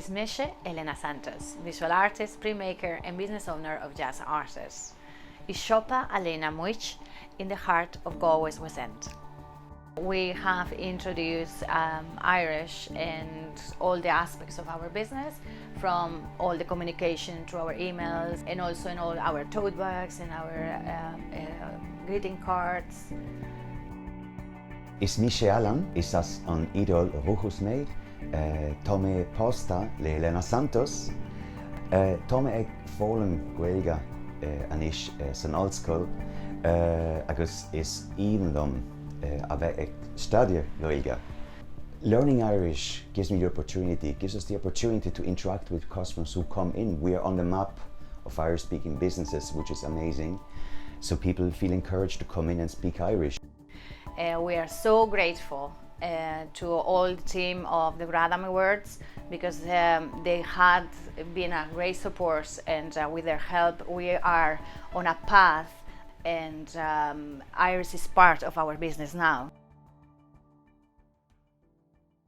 Ismishe Elena Santos, visual artist, printmaker and business owner of jazz artists. Ishopa Alena Muich in the heart of Galway's West End. We have introduced Irish and all the aspects of our business, from all the communication through our emails and also in all our tote bags and our greeting cards. Ismishe Alan isas an idol ruchus mei, tome posta le Elena Santos, tome ag fólan Gailga anish san old school, agus is even dom a bheith ag study Gailga. Learning Irish gives us the opportunity to interact with customers who come in. We are on the map of Irish-speaking businesses, which is amazing. So people feel encouraged to come in and speak Irish. We are so grateful to all the team of the Gradam Awards, because they had been a great support, and with their help we are on a path, and Irish is part of our business now.